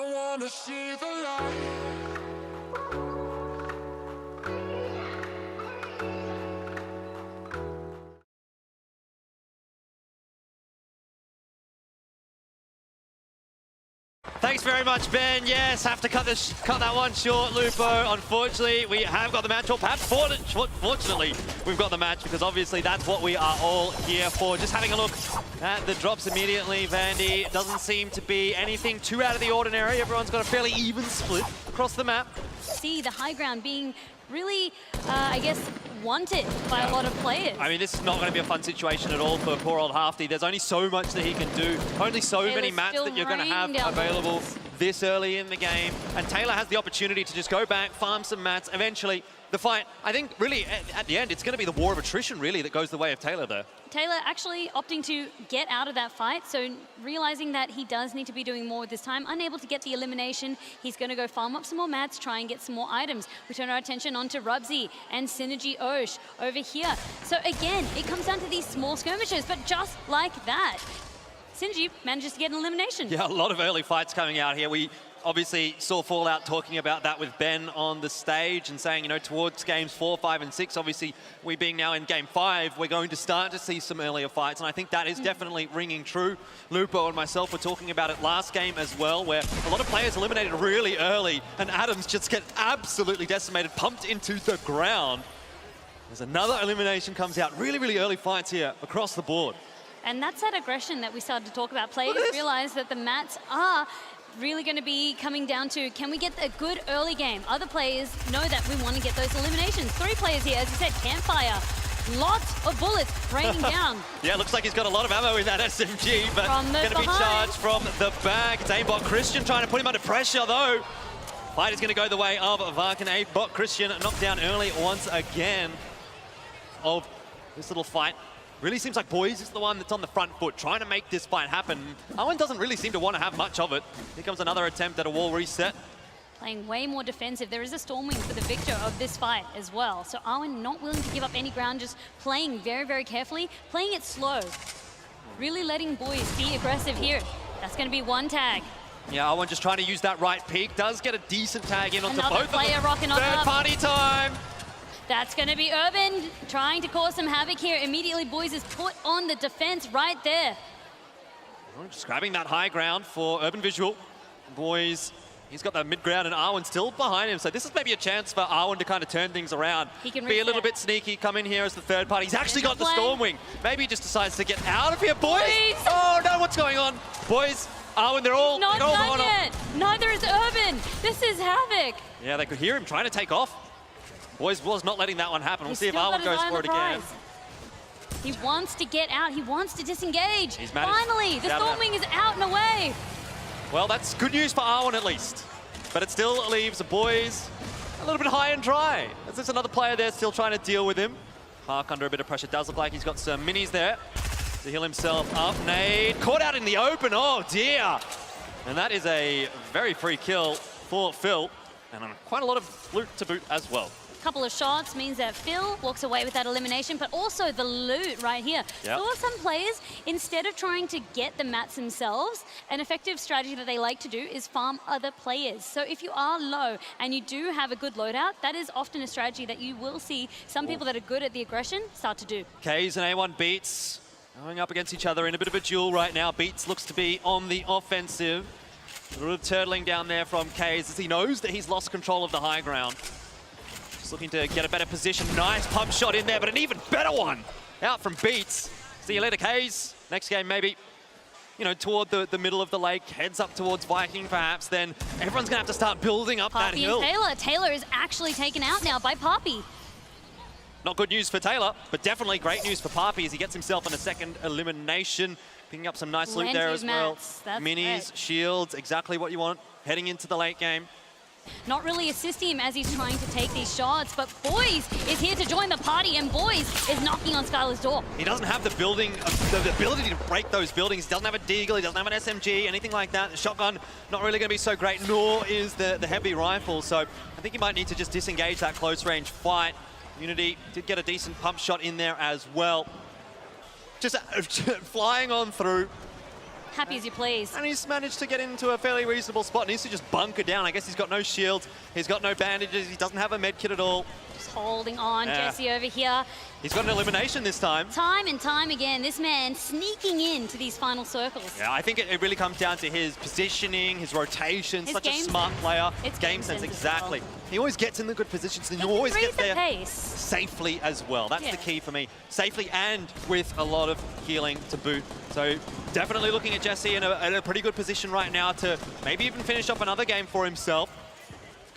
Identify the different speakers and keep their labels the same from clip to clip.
Speaker 1: I wanna see the light.
Speaker 2: Thanks very much, Ben. Yes, have to cut that one short, Lupo. Unfortunately, we have got the match, or perhaps fortunately, we've got the match, because obviously that's what we are all here for. Just having a look at the drops immediately, Vandy. Doesn't seem to be anything too out of the ordinary. Everyone's got a fairly even split across the map.
Speaker 3: See the high ground being really, I guess, wanted by a lot of players.
Speaker 2: I mean, this is not going to be a fun situation at all for poor old Halfty. There's only so much that he can do. Only so many mats that you're going to have available this early in the game. And Taylor has the opportunity to just go back, farm some mats. Eventually, the fight, I think, really, at the end, it's going to be the war of attrition, really, that goes the way of Taylor there.
Speaker 3: Taylor actually opting to get out of that fight, so realizing that he does need to be doing more this time, unable to get the elimination, he's going to go farm up some more mats, try and get some more items. We turn our attention onto Rubsy and Synergy Osh over here. So again, it comes down to these small skirmishes, but just like that, Synergy manages to get an elimination.
Speaker 2: Yeah, a lot of early fights coming out here. We obviously saw Fallout talking about that with Ben on the stage and saying, you know, towards games 4, 5, and 6, obviously we being now in game 5, we're going to start to see some earlier fights, and I think that is definitely ringing true. Lupo and myself were talking about it last game as well, where a lot of players eliminated really early, and Adams just get absolutely decimated, pumped into the ground. There's another elimination comes out. Really, really early fights here across the board.
Speaker 3: And that's that aggression that we started to talk about. Players realize that the mats are really going to be coming down to, can we get a good early game? Other players know that we want to get those eliminations. 3 players here, as you said, Campfire. Lots of bullets raining down.
Speaker 2: Yeah, looks like he's got a lot of ammo in that SMG, but going to be charged from the back. It's aimbot Christian trying to put him under pressure, though. Fight is going to go the way of Varkan. Aimbot Christian knocked down early once again of this little fight. Really seems like Boys is the one that's on the front foot, trying to make this fight happen. Owen doesn't really seem to want to have much of it. Here comes another attempt at a wall reset.
Speaker 3: Playing way more defensive. There is a Stormwing for the victor of this fight as well. So Arwen not willing to give up any ground, just playing very, very carefully, playing it slow. Really letting Boys be aggressive here. That's going to be 1 tag.
Speaker 2: Yeah, Owen just trying to use that right peak. Does get a decent tag in onto both of them.
Speaker 3: Rocking on
Speaker 2: Third
Speaker 3: up.
Speaker 2: party time.
Speaker 3: That's going to be Urban trying to cause some havoc here. Immediately, Boys is put on the defense right there.
Speaker 2: Just grabbing that high ground for Urban Visual. Boys, he's got that mid ground and Arwen still behind him. So this is maybe a chance for Arwen to kind of turn things around.
Speaker 3: He can
Speaker 2: be a little bit sneaky, come in here as the third party. He's actually got the Stormwing. Maybe he just decides to get out of here. Boys! Oh no, what's going on? Boys, Arwen, they're all
Speaker 3: not
Speaker 2: going
Speaker 3: done yet. Neither is Urban. This is havoc.
Speaker 2: Yeah, they could hear him trying to take off. Boys was not letting that one happen. We'll see if Arwen goes for it again.
Speaker 3: He wants to get out. He wants to disengage.
Speaker 2: He's
Speaker 3: Finally, the Stormwing is out and away.
Speaker 2: Well, that's good news for Arwen at least. But it still leaves the Boys a little bit high and dry. There's another player there still trying to deal with him. Park under a bit of pressure. Does look like he's got some minis there to heal himself up. Nade caught out in the open. Oh, dear. And that is a very free kill for Phil. And quite a lot of loot to boot as well.
Speaker 3: Couple of shots means that Phil walks away with that elimination, but also the loot right here.
Speaker 2: Yep.
Speaker 3: For some players, instead of trying to get the mats themselves, an effective strategy that they like to do is farm other players. So if you are low and you do have a good loadout, that is often a strategy that you will see some people that are good at the aggression start to do.
Speaker 2: Kays and A1 Beats going up against each other in a bit of a duel right now. Beats looks to be on the offensive. A little turtling down there from Kays as he knows that he's lost control of the high ground. Looking to get a better position. Nice pump shot in there, but an even better one out from Beats. See you later, Kays. Next game, maybe, you know, toward the middle of the lake, heads up towards Viking, perhaps. Then everyone's going to have to start building up that hill.
Speaker 3: And Taylor is actually taken out now by Poppy.
Speaker 2: Not good news for Taylor, but definitely great news for Poppy as he gets himself in a second elimination. Picking up some nice loot there as well. Minis, shields, exactly what you want heading into the late game.
Speaker 3: Not really assisting him as he's trying to take these shots, but Boys is here to join the party, and Boys is knocking on Skylar's door.
Speaker 2: He doesn't have the the ability to break those buildings. He doesn't have a deagle, he doesn't have an SMG, anything like that. The shotgun, not really going to be so great, nor is the heavy rifle. So I think he might need to just disengage that close range fight. Unity did get a decent pump shot in there as well. Just flying on through.
Speaker 3: happy as you please.
Speaker 2: And he's managed to get into a fairly reasonable spot. Needs to just bunker down. I guess he's got no shields. He's got no bandages. He doesn't have a med kit at all.
Speaker 3: Just holding on, Jesse over here.
Speaker 2: He's got an elimination this time.
Speaker 3: Time and time again, this man sneaking into these final circles.
Speaker 2: Yeah, I think it really comes down to his positioning, his rotation.
Speaker 3: His
Speaker 2: Such a smart player.
Speaker 3: It's
Speaker 2: game sense, exactly. He always gets in the good positions, and
Speaker 3: He
Speaker 2: he always
Speaker 3: can read
Speaker 2: gets
Speaker 3: the
Speaker 2: there
Speaker 3: pace.
Speaker 2: safely as well. That's
Speaker 3: Yeah.
Speaker 2: the key for me. Safely and with a lot of healing to boot. So definitely looking at Jesse in a pretty good position right now to maybe even finish up another game for himself.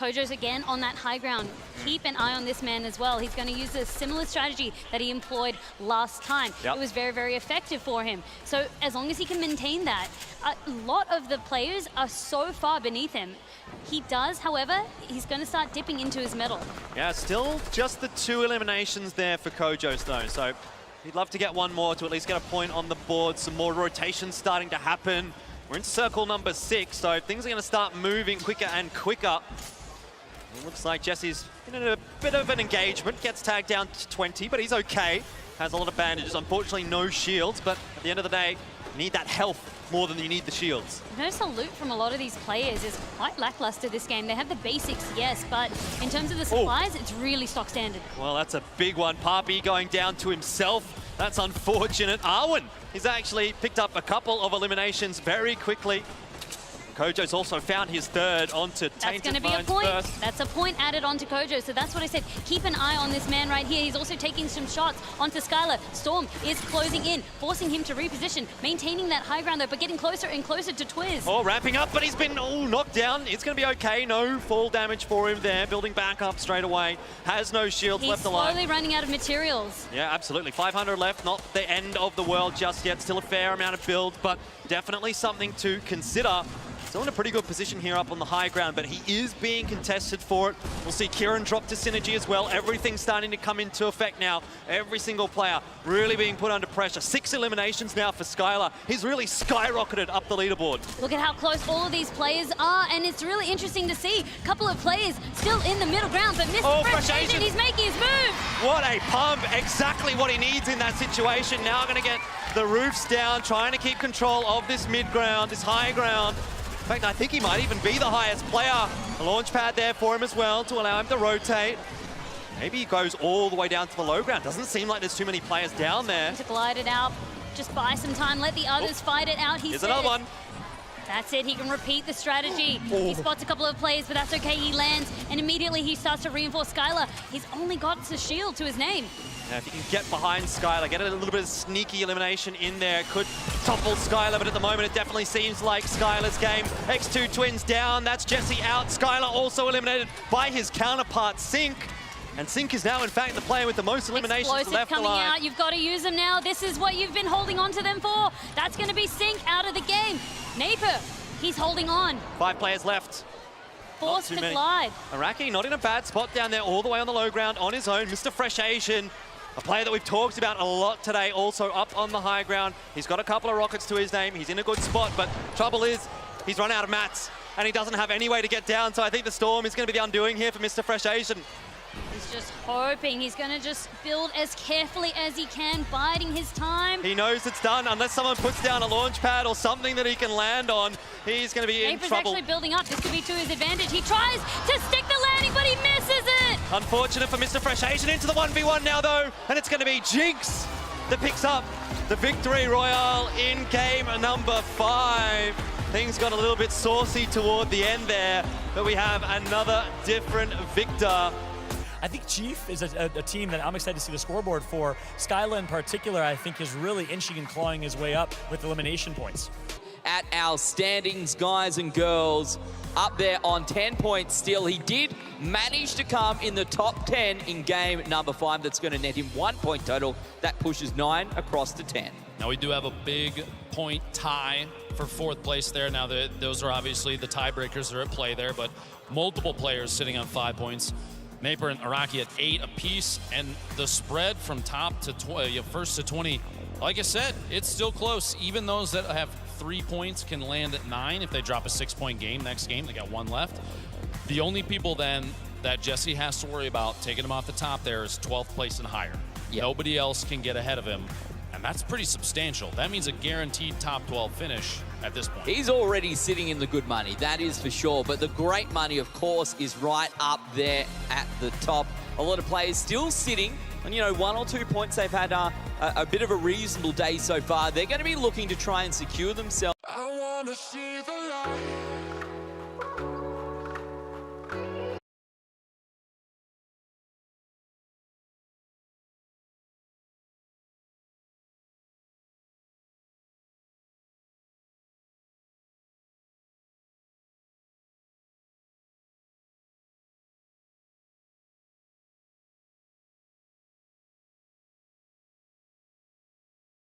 Speaker 3: Kojo's again on that high ground. Keep an eye on this man as well. He's going to use a similar strategy that he employed last time.
Speaker 2: Yep.
Speaker 3: It was very, very effective for him. So as long as he can maintain that, a lot of the players are so far beneath him. He does, however, he's going to start dipping into his medal.
Speaker 2: Yeah, still just the 2 eliminations there for Kojo though. So he'd love to get one more to at least get a point on the board. Some more rotations starting to happen. We're in circle number 6, so things are going to start moving quicker and quicker. It looks like Jesse's in a bit of an engagement. Gets tagged down to 20, but he's okay. Has a lot of bandages. Unfortunately, no shields, but at the end of the day, you need that health more than you need the shields.
Speaker 3: I've noticed the loot from a lot of these players is quite lackluster this game. They have the basics, yes, but in terms of the supplies, it's really stock standard.
Speaker 2: Well, that's a big one. Papi going down to himself. That's unfortunate. Arwen, he's actually picked up a couple of eliminations very quickly. Kojo's also found his third onto
Speaker 3: That's
Speaker 2: Tainted
Speaker 3: going to be a
Speaker 2: Minds
Speaker 3: point.
Speaker 2: first.
Speaker 3: That's a point added onto Kojo. So that's what I said. Keep an eye on this man right here. He's also taking some shots onto Skylar. Storm is closing in, forcing him to reposition, maintaining that high ground though, but getting closer and closer to Twiz.
Speaker 2: Oh, ramping up, but he's been knocked down. It's going to be okay. No fall damage for him there. Building back up straight away. Has no shields
Speaker 3: He's
Speaker 2: left alive.
Speaker 3: slowly running out of materials.
Speaker 2: Yeah, absolutely. 500 left. Not the end of the world just yet. Still a fair amount of build, but definitely something to consider. Still in a pretty good position here up on the high ground, but he is being contested for it. We'll see Kieran drop to Synergy as well. Everything's starting to come into effect now. Every single player really being put under pressure. 6 eliminations now for Skylar. He's really skyrocketed up the leaderboard.
Speaker 3: Look at how close all of these players are, and it's really interesting to see a couple of players still in the middle ground, but Mr. Fresh Asian, he's making his move.
Speaker 2: What a pump. Exactly what he needs in that situation. Now going to get the roofs down, trying to keep control of this mid ground, this high ground. In fact, I think he might even be the highest player. A launch pad there for him as well to allow him to rotate. Maybe he goes all the way down to the low ground. Doesn't seem like there's too many players down there.
Speaker 3: To glide it out, just buy some time, let the others fight it out.
Speaker 2: Here's another one.
Speaker 3: That's it, he can repeat the strategy. He spots a couple of players, but that's okay, he lands, and immediately he starts to reinforce Skylar. He's only got a shield to his name.
Speaker 2: Now, if you can get behind Skylar, get a little bit of sneaky elimination in there, could topple Skylar, but at the moment it definitely seems like Skylar's game. X2 Twins down, that's Jesse out. Skylar also eliminated by his counterpart, Sync. And Sync is now, in fact, the player with the most eliminations
Speaker 3: Explosive
Speaker 2: left
Speaker 3: coming
Speaker 2: alive.
Speaker 3: out, you've got to use them now. This is what you've been holding on to them for. That's going to be Sync out of the game. Naper, he's holding on.
Speaker 2: 5 players left.
Speaker 3: Forced to
Speaker 2: many.
Speaker 3: glide.
Speaker 2: Araki not in a bad spot down there, all the way on the low ground on his own. Mr. Fresh Asian, a player that we've talked about a lot today, also up on the high ground. He's got a couple of rockets to his name. He's in a good spot, but trouble is he's run out of mats and he doesn't have any way to get down. So I think the storm is going to be the undoing here for Mr. Fresh Asian.
Speaker 3: He's just hoping. He's going to just build as carefully as he can, biding his time.
Speaker 2: He knows it's done. Unless someone puts down a launch pad or something that he can land on, he's going to be in
Speaker 3: Naper's
Speaker 2: trouble.
Speaker 3: actually building up. This could be to his advantage. He tries to stick the landing, but he misses it.
Speaker 2: Unfortunate for Mr. Fresh Asian into the 1v1 now, though, and it's going to be Jinx that picks up the victory. Royale in game number 5. Things got a little bit saucy toward the end there, but we have another different victor.
Speaker 4: I think Chief is a team that I'm excited to see the scoreboard for. Skyla in particular, I think, is really inching and clawing his way up with elimination points.
Speaker 5: At our standings, guys and girls, up there on 10 points still. He did manage to come in the top 10 in game number 5. That's going to net him 1 point total. That pushes 9 across to 10.
Speaker 6: Now we do have a big point tie for 4th place there. Now those are obviously the tiebreakers that are at play there, but multiple players sitting on 5 points. Naper and Araki at 8 apiece, and the spread from top to first to 20, like I said, it's still close. Even those that have 3 points can land at 9 if they drop a 6-point game next game. They got 1 left. The only people then that Jesse has to worry about taking him off the top there is 12th place and higher.
Speaker 5: Yep.
Speaker 6: Nobody else can get ahead of him, and And that's pretty substantial. That means a guaranteed top 12 finish at this point.
Speaker 5: He's already sitting in the good money, that is for sure. But the great money, of course, is right up there at the top. A lot of players still sitting on, 1 or 2 points. They've had a bit of a reasonable day so far. They're going to be looking to try and secure themselves.
Speaker 1: I wanna see the light.